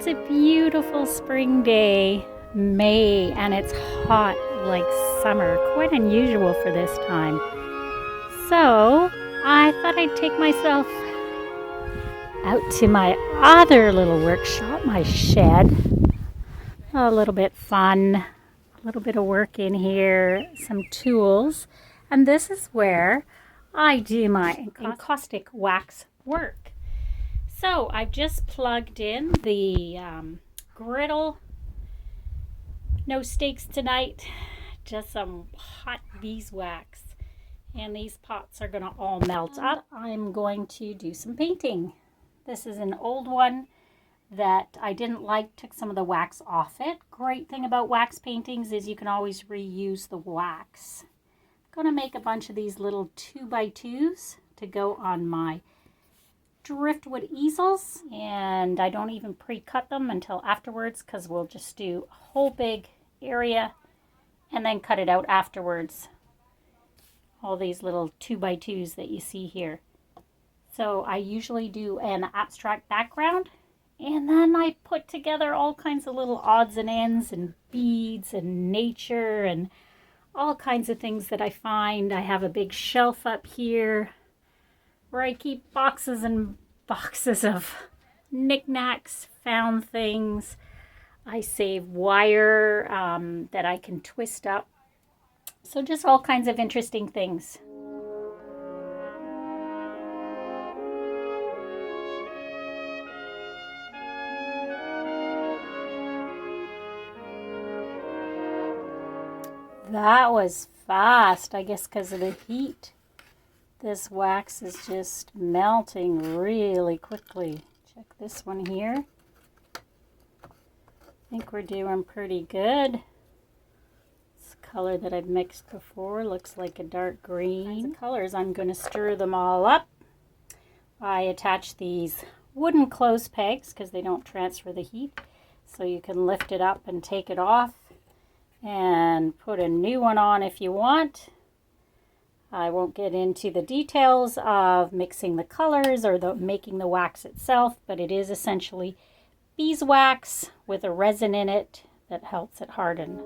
It's a beautiful spring day, May, and it's hot like summer. Quite unusual for this time. So I thought I'd take myself out to my other little workshop, my shed. A little bit fun, a little bit of work in here, some tools. And this is where I do my encaustic wax work. So I've just plugged in the griddle. No steaks tonight, just some hot beeswax. And these pots are going to all melt up. I'm going to do some painting. This is an old one that I didn't like, took some of the wax off it. Great thing about wax paintings is you can always reuse the wax. I'm going to make a bunch of these little 2x2s to go on my driftwood easels, and I don't even pre-cut them until afterwards because we'll just do a whole big area and then cut it out afterwards. All these little 2x2s that you see here. So I usually do an abstract background, and then I put together all kinds of little odds and ends and beads and nature and all kinds of things that I find. I have a big shelf up here where I keep boxes and boxes of knickknacks, found things. I save wire that I can twist up. So just all kinds of interesting things. That was fast, I guess because of the heat. This wax is just melting really quickly. Check this one here. I think we're doing pretty good. This color that I've mixed before looks like a dark green. Colors, I'm going to stir them all up. I attach these wooden clothes pegs because they don't transfer the heat. So you can lift it up and take it off and put a new one on if you want. I won't get into the details of mixing the colors or making the wax itself, but it is essentially beeswax with a resin in it that helps it harden.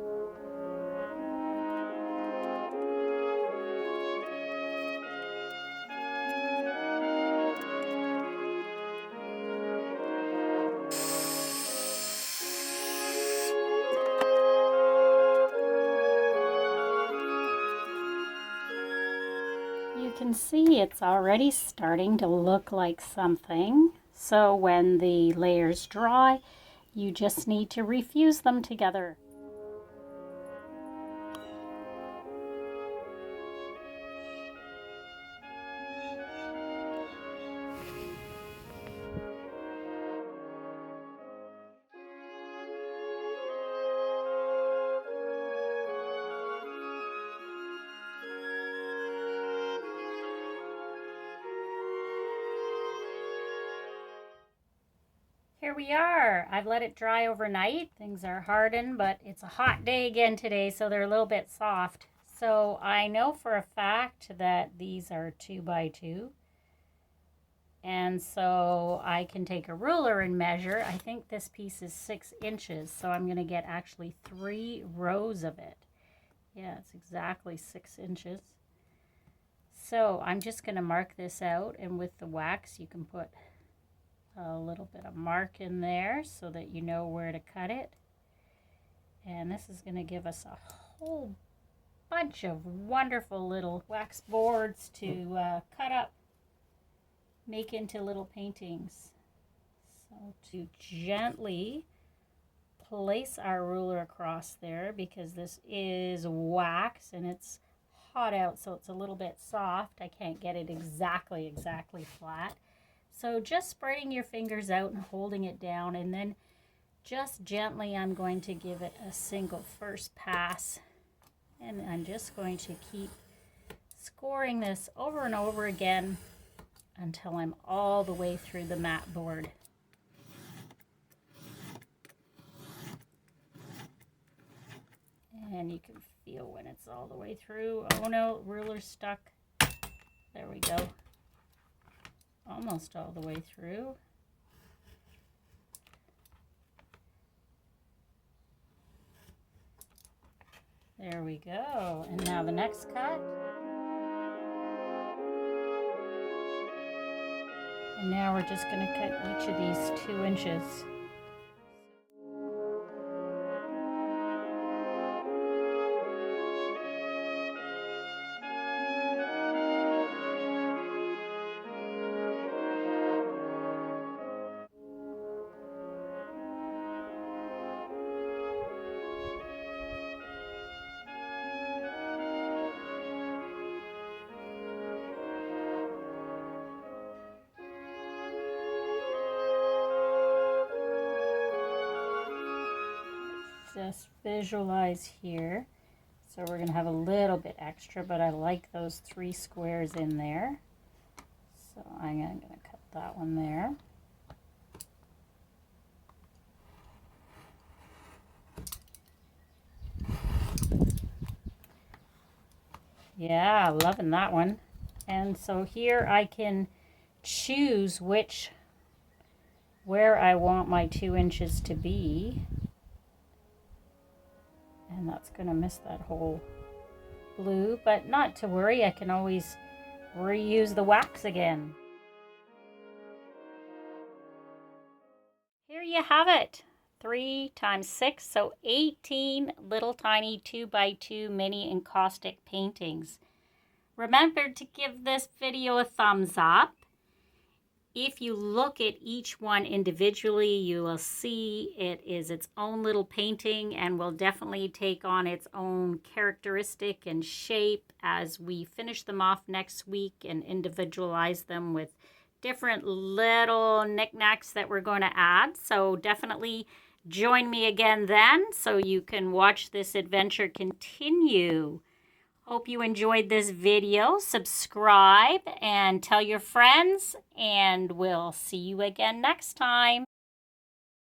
You can see it's already starting to look like something. So when the layers dry, you just need to refuse them together. Here we are. I've let it dry overnight. Things are hardened, but it's a hot day again today, so they're a little bit soft. So I know for a fact that these are 2x2. And so I can take a ruler and measure. I think this piece is 6 inches, so I'm going to get actually 3 rows of it. Yeah, it's exactly 6 inches. So I'm just going to mark this out, and with the wax you can put a little bit of mark in there so that you know where to cut it. And this is going to give us a whole bunch of wonderful little wax boards to cut up, make into little paintings. So to gently place our ruler across there, because this is wax and it's hot out, so it's a little bit soft. I can't get it exactly flat. So just spreading your fingers out and holding it down, and then just gently I'm going to give it a single first pass, and I'm just going to keep scoring this over and over again until I'm all the way through the mat board. And you can feel when it's all the way through. Oh no, ruler's stuck. There we go. Almost all the way through. There we go. And now the next cut. And now we're just going to cut each of these 2 inches. Just visualize here. So we're going to have a little bit extra, but I like those 3 squares in there. So I'm going to cut that one there. Yeah, loving that one. And so here I can choose where I want my 2 inches to be. And that's going to miss that whole blue, but not to worry, I can always reuse the wax again. Here you have it. 3 times 6, so 18 little tiny 2x2 mini encaustic paintings. Remember to give this video a thumbs up. If you look at each one individually, you will see it is its own little painting and will definitely take on its own characteristic and shape as we finish them off next week and individualize them with different little knickknacks that we're going to add. So definitely join me again then so you can watch this adventure continue. Hope you enjoyed this video. Subscribe and tell your friends, and we'll see you again next time.